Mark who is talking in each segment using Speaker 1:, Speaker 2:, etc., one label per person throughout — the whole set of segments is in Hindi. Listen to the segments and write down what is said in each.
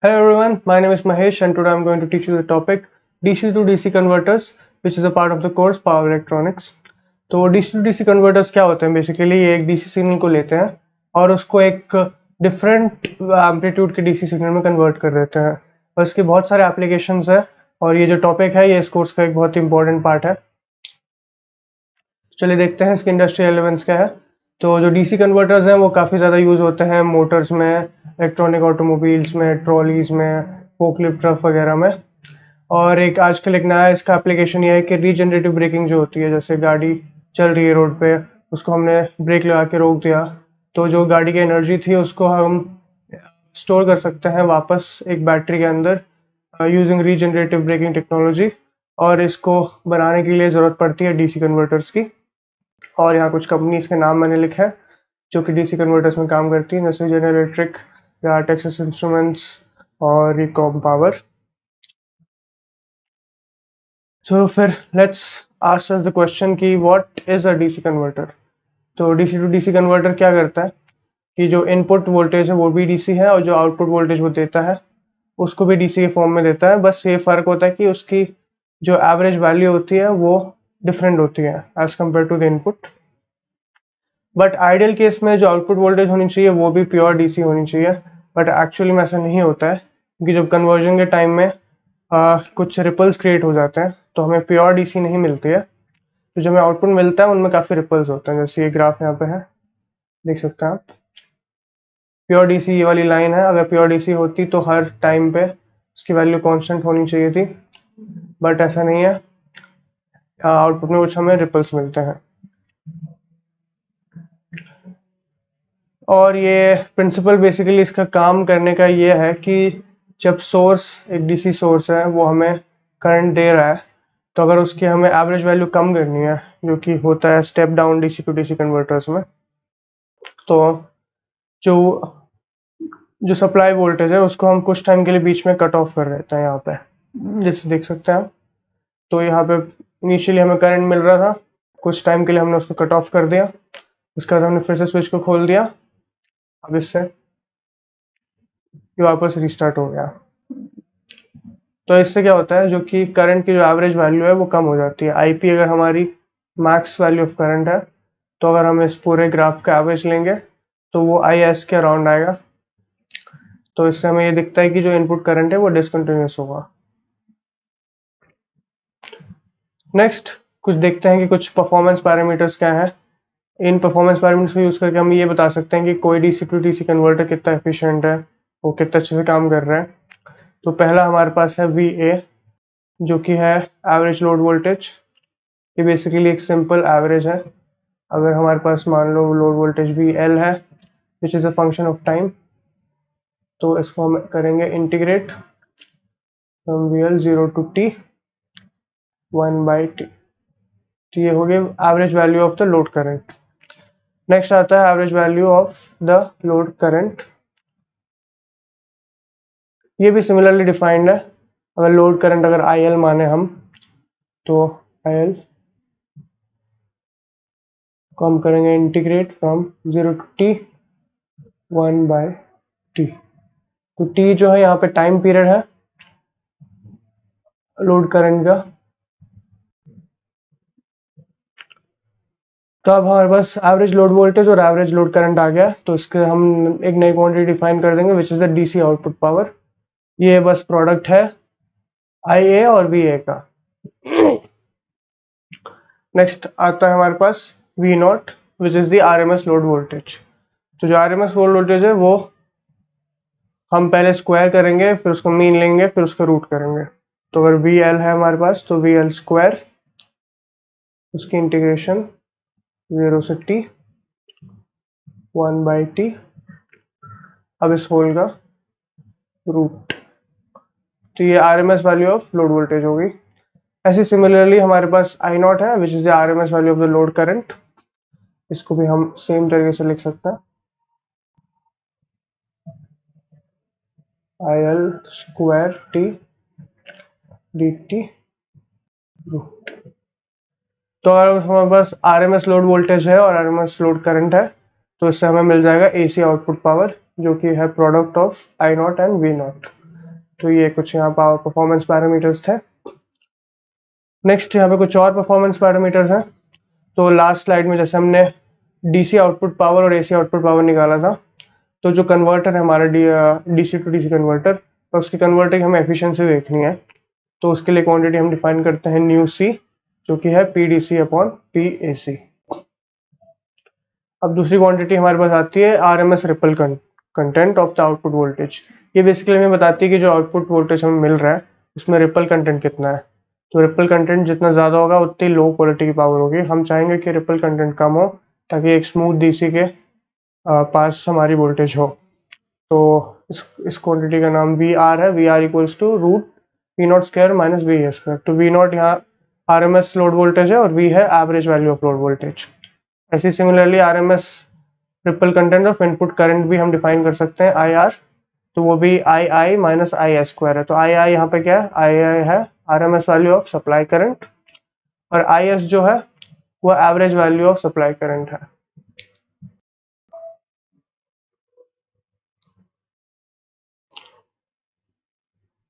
Speaker 1: Hello everyone, my name is Mahesh and today I'm going to teach you the topic DC to DC converters which is a part of the course Power Electronics. तो DC to DC converters क्या होते हैं? बेसिकली ये एक DC सिग्नल को लेते हैं और उसको एक डिफरेंट एम्पलीट्यूड के DC सिग्नल में कन्वर्ट कर देते हैं और इसके बहुत सारे एप्लीकेशंस है और ये जो टॉपिक है ये इस कोर्स का एक बहुत ही इंपॉर्टेंट पार्ट है। चलिए देखते हैं इसके इंडस्ट्रियल रेलेवेंस क्या है। तो जो DC कन्वर्टर्स हैं वो काफ़ी ज़्यादा यूज़ होते हैं मोटर्स में, इलेक्ट्रॉनिक ऑटोमोबाइल्स में, ट्रॉलीज में, फोकलिफ्ट ट्रक वगैरह में। और एक आजकल एक नया इसका एप्लीकेशन ये है कि रीजनरेटिव ब्रेकिंग जो होती है, जैसे गाड़ी चल रही है रोड पे, उसको हमने ब्रेक लगा के रोक दिया तो जो गाड़ी की एनर्जी थी उसको हम स्टोर कर सकते हैं वापस एक बैटरी के अंदर यूजिंग रीजनरेटिव ब्रेकिंग टेक्नोलॉजी। और इसको बनाने के लिए ज़रूरत पड़ती है DC कन्वर्टर्स की। और यहाँ कुछ कंपनीज के नाम मैंने लिखे हैं जो कि DC कन्वर्टर्स में काम करती हैं, जैसे जनरल इलेक्ट्रिक या टेक्सास इंस्ट्रूमेंट्स और रिकॉम पावर। तो फिर let's ask us the question कि what is a DC converter. तो DC टू DC कन्वर्टर क्या करता है कि जो इनपुट वोल्टेज है वो भी DC है और जो आउटपुट वोल्टेज वो देता है उसको भी DC के फॉर्म में देता है। बस ये फ़र्क होता है कि उसकी जो एवरेज वैल्यू होती है वो डिफरेंट होती है as compare to the input. But ideal case में जो आउटपुट वोल्टेज होनी चाहिए वो भी प्योर DC होनी चाहिए, बट एक्चुअली में ऐसा नहीं होता है क्योंकि जब कन्वर्जन के टाइम में कुछ रिपल्स क्रिएट हो जाते हैं तो हमें प्योर DC नहीं मिलती है। तो जो हमें आउटपुट मिलता है उनमें काफ़ी रिपल्स होते हैं, जैसे ये ग्राफ यहाँ पे है, देख सकते हैं आप। प्योर DC ये वाली लाइन है, अगर प्योर DC होती तो हर टाइम पे उसकी वैल्यू कांस्टेंट होनी चाहिए थी, बट ऐसा नहीं है। आउटपुट में कुछ हमें रिपल्स मिलते हैं। और ये प्रिंसिपल बेसिकली इसका काम करने का ये है कि जब सोर्स एक DC सोर्स है वो हमें करंट दे रहा है, तो अगर उसकी हमें एवरेज वैल्यू कम करनी है, जो कि होता है step down DC to DC converters में, तो जो जो सप्लाई वोल्टेज है उसको हम कुछ टाइम के लिए बीच में कट ऑफ कर देते हैं यहाँ पे, जैसे देख सकते हैं आप। तो यहाँ पे इनिशियली हमें करंट मिल रहा था, कुछ टाइम के लिए हमने उसको कट ऑफ कर दिया, उसके बाद हमने फिर से स्विच को खोल दिया, अब इससे ये वापस रिस्टार्ट हो गया। तो इससे क्या होता है, जो कि करंट की जो एवरेज वैल्यू है वो कम हो जाती है। IP अगर हमारी मैक्स वैल्यू ऑफ करंट है तो अगर हम इस पूरे ग्राफ का एवरेज लेंगे तो वो IS के अराउंड आएगा। तो इससे हमें ये दिखता है कि जो इनपुट करंट है वो डिसकंटिन्यूस होगा। नेक्स्ट कुछ देखते हैं कि कुछ परफॉर्मेंस पैरामीटर्स क्या है। इन परफॉर्मेंस पैरामीटर्स को यूज़ करके हम ये बता सकते हैं कि कोई DC टू DC कन्वर्टर कितना एफिशिएंट है, वो कितना अच्छे से काम कर रहा है। तो पहला हमारे पास है VA, जो कि है एवरेज लोड वोल्टेज। ये बेसिकली एक सिंपल एवरेज है। अगर हमारे पास मान लो लोड वोल्टेज VL है which is a function of time, तो इसको हम करेंगे integrate from VL 0 to T 1/T। तो ये हो गया average value of the load current. Next आता है average value of the load current. ये भी सिमिलरली डिफाइंड है। अगर लोड करंट अगर IL माने हम, तो IL को हम करेंगे integrate from 0 to T 1/T। तो T जो है यहाँ पे टाइम पीरियड है लोड करंट का। तो अब हमारे पास एवरेज लोड वोल्टेज और एवरेज लोड करंट आ गया, तो इसके हम एक नई क्वांटिटी डिफाइन कर देंगे which is the DC output power. ये बस प्रोडक्ट है IA और VA का। नेक्स्ट आता है हमारे पास V0 which is the RMS load voltage. तो जो RMS लोड वोल्टेज है वो हम पहले स्क्वायर करेंगे, फिर उसको मीन लेंगे, फिर उसका रूट करेंगे। तो अगर VL है हमारे पास तो VL स्क्वायर, उसकी इंटीग्रेशन 0 से T 1/T, अब इस होल का रूट। तो ये RMS value of load voltage होगी। ऐसे सिमिलरली हमारे पास I0 है which is the RMS value of the load current. इसको भी हम सेम तरीके से लिख सकते हैं, IL square T dt root. तो अगर हमारे पास RMS लोड वोल्टेज है और RMS लोड करंट है तो इससे हमें मिल जाएगा AC आउटपुट पावर, जो कि है product of I0 and V0। तो ये कुछ यहाँ पावर परफॉर्मेंस पैरामीटर्स थे। नेक्स्ट यहाँ पे कुछ और परफॉर्मेंस पैरामीटर्स हैं। तो लास्ट स्लाइड में जैसे हमने डीसी आउटपुट पावर और एसी आउटपुट पावर निकाला था, तो जो कन्वर्टर है हमारा डीसी टू डीसी कन्वर्टर, तो उसकी कन्वर्टर की हमें एफिशिएंसी देखनी है। तो उसके लिए क्वांटिटी हम डिफाइन करते हैं न्यू सी, जो कि है P D C upon P A C. अब दूसरी क्वांटिटी हमारे पास आती है R M S ripple content of the output voltage. ये बेसिकली हमें बताती है कि जो आउटपुट वोल्टेज हमें मिल रहा है उसमें रिपल कंटेंट कितना है। तो रिपल कंटेंट जितना ज़्यादा होगा उतनी लो क्वालिटी की पावर होगी। हम चाहेंगे कि रिपल कंटेंट कम हो ताकि एक स्मूथ डीसी के पास हमारी वोल्टेज हो। तो इस क्वांटिटी का नाम वी आर है। V R equals to root V naught square minus V A square. तो वी नॉट यहाँ R M S load voltage है और वी है average value of load voltage. ऐसे similarly R M S ripple content of input current भी हम डिफाइन कर सकते हैं आई आर। तो वो भी आई आई माइनस आई एस स्क्वायर है। तो आई आई यहाँ पे क्या है, आई आई है R M S value of supply current, और आई एस जो है वो average value of supply current है।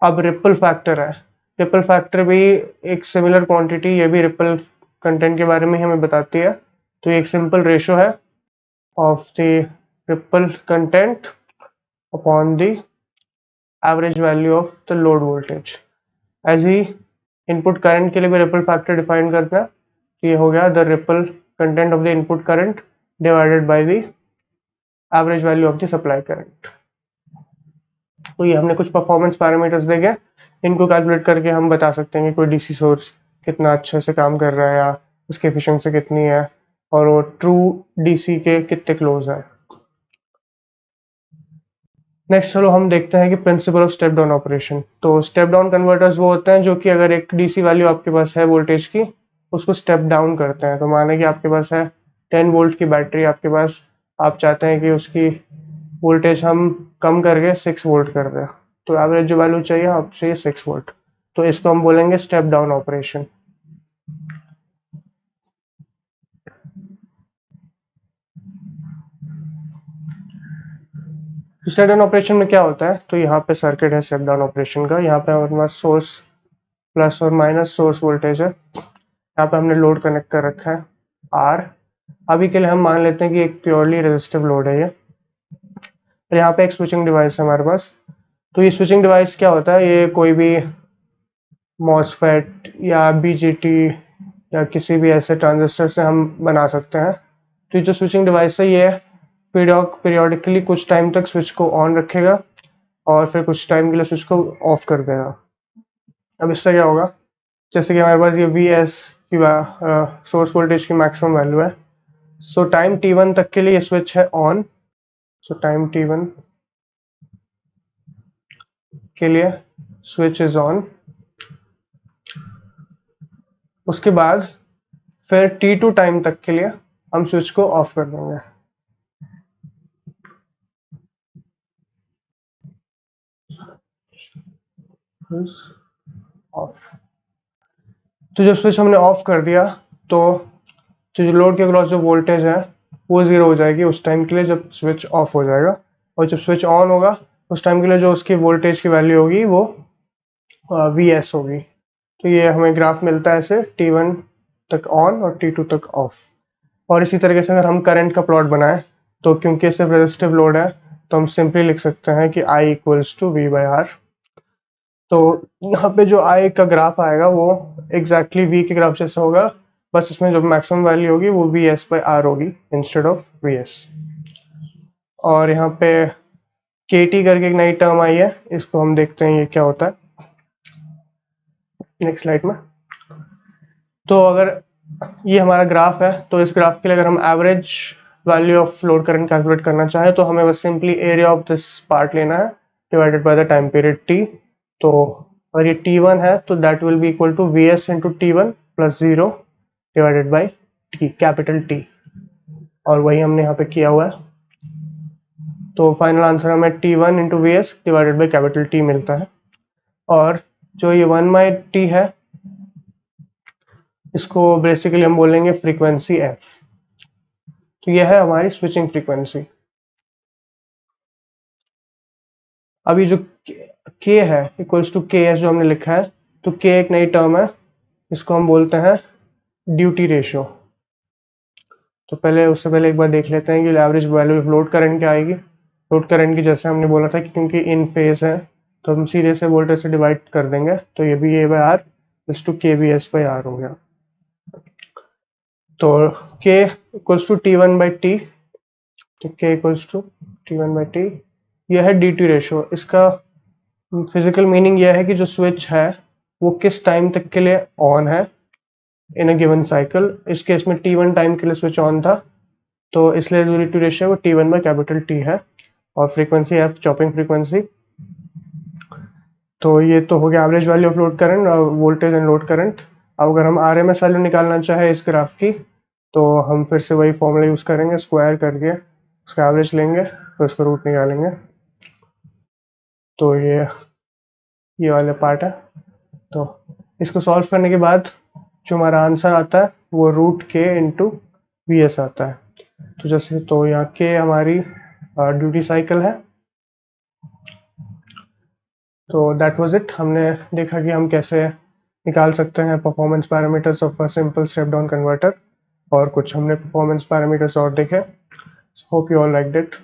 Speaker 1: अब रिपल फैक्टर है। रिपल फैक्टर भी एक सिमिलर क्वांटिटी, ये भी रिपल कंटेंट के बारे में हमें बताती है। तो ये एक सिंपल रेशो है of the ripple content upon the average value of the load voltage. एज ही इनपुट करंट के लिए भी रिपल फैक्टर डिफाइन करते हैं। तो ये हो गया the ripple content of the input current divided by the average value of the supply current. तो ये हमने कुछ परफॉर्मेंस पैरामीटर्स देखे, इनको कैलकुलेट करके हम बता सकते हैं कि कोई डीसी सोर्स कितना अच्छे से काम कर रहा है या उसकी एफिशिएंसी कितनी है और वो ट्रू डीसी के कितने क्लोज है। नेक्स्ट चलो हम देखते हैं कि principle of step down operation. तो स्टेप डाउन कन्वर्टर्स वो होते हैं जो कि अगर एक डीसी वैल्यू आपके पास है वोल्टेज की, उसको स्टेप डाउन करते हैं। तो माने कि आपके पास है 10 वोल्ट की बैटरी आपके पास, आप चाहते हैं कि उसकी वोल्टेज हम कम करके 6 वोल्ट कर दें। तो एवरेज जो वैल्यू चाहिए आप चाहिए 6 वोल्ट। तो इसको हम बोलेंगे step down operation. Step down operation में क्या होता है, तो यहाँ पे सर्किट है स्टेप डाउन ऑपरेशन का। यहाँ पे हमारे पास सोर्स प्लस और माइनस सोर्स वोल्टेज है। यहाँ पे हमने लोड कनेक्ट कर रखा है आर। अभी के लिए हम मान लेते हैं कि एक प्योरली रेजिस्टिव लोड है ये। और यहाँ पे एक स्विचिंग डिवाइस है हमारे पास। तो ये स्विचिंग डिवाइस क्या होता है, ये कोई भी मॉसफेट या बीजीटी या किसी भी ऐसे ट्रांजिस्टर से हम बना सकते हैं। तो ये जो स्विचिंग डिवाइस है ये पीरियोडिकली कुछ टाइम तक स्विच को ऑन रखेगा और फिर कुछ टाइम के लिए स्विच को ऑफ कर देगा। अब इससे क्या होगा, जैसे कि हमारे पास ये वी एस की सोर्स वोल्टेज की मैक्सिमम वैल्यू है। सो टाइम t1 तक के लिए ये स्विच है ऑन। सो टाइम t1 के लिए स्विच इज ऑन। उसके बाद फिर t2 टाइम तक के लिए हम स्विच को ऑफ कर देंगे। ऑफ। तो जब स्विच हमने ऑफ कर दिया तो जो लोड के अक्रॉस जो वोल्टेज है वो जीरो हो जाएगी उस टाइम के लिए जब स्विच ऑफ हो जाएगा। और जब स्विच ऑन होगा उस टाइम के लिए जो उसकी वोल्टेज की वैल्यू होगी वो वी एस होगी। तो ये हमें ग्राफ मिलता है ऐसे t1 तक ऑन और t2 तक ऑफ। और इसी तरीके से अगर हम करंट का प्लॉट बनाएं तो क्योंकि सिर्फ रेजिस्टिव लोड है तो हम सिंपली लिख सकते हैं कि I equals to V by R. तो यहाँ पे जो I का ग्राफ आएगा वो एग्जैक्टली V के ग्राफ जैसा होगा, बस इसमें जो मैक्सिमम वैल्यू होगी वो वी एस बाई आर होगी इंस्टेड ऑफ वी एस। और यहाँ पे के टी करके एक नई टर्म आई है, इसको हम देखते हैं ये क्या होता है नेक्स्ट स्लाइड में। तो अगर ये हमारा ग्राफ है तो इस ग्राफ के लिए अगर हम average value of load current calculate करना चाहें तो हमें बस simply area of this part लेना है divided by the time period t। तो अगर ये t1 है तो that will be equal to V S into t1 plus 0 divided by t, capital T। और वही हमने यहाँ पे किया हुआ है। तो फाइनल आंसर हमें t1 into V S divided by capital T मिलता है। और जो ये 1 बाई t है इसको बेसिकली हम बोलेंगे फ्रीक्वेंसी f। तो यह है हमारी स्विचिंग फ्रीक्वेंसी। अभी जो के है इक्वल्स टू के एस जो हमने लिखा है, तो के एक नई टर्म है, इसको हम बोलते हैं ड्यूटी रेशियो। तो पहले उससे पहले एक बार देख लेते हैं कि एवरेज वैल्यू लोड करंट क्या आएगी। लोड करंट की जैसे हमने बोला था कि क्योंकि इन फेज है तो हम सीधे से वोल्टेज से डिवाइड कर देंगे, तो ये भी A by R is to K B S by R हो गया। तो K equals to T one by T, तो K equals to T one by T, यह है डी टी रेशो। इसका फिजिकल मीनिंग यह है कि जो स्विच है वो किस टाइम तक के लिए ऑन है इन अ गिवन साइकिल। इस केस में t1 टाइम के लिए स्विच ऑन था, तो इसलिए जो डी टी रेशियो है वो t1 बाई कैपिटल टी है, और फ्रीक्वेंसी है चॉपिंग फ्रीक्वेंसी। तो ये तो हो गया average value of load current, voltage and load current. अब अगर हम आरएमएस वैल्यू निकालना चाहे इस ग्राफ की, तो हम फिर से वही फॉर्मूला यूज करेंगे, स्क्वायर करके उसका एवरेज लेंगे, तो इसका रूट निकालेंगे। तो ये वाला पार्ट है। तो इसको सॉल्व करने के बाद जो हमारा आंसर आता है वो रूट के इंटू वी एस आता है। तो जैसे तो यहाँ के हमारी ड्यूटी साइकिल है। तो दैट वाज इट। हमने देखा कि हम कैसे निकाल सकते हैं performance parameters of a simple step down converter, और कुछ हमने परफॉर्मेंस पैरामीटर्स और देखे। Hope you all liked it.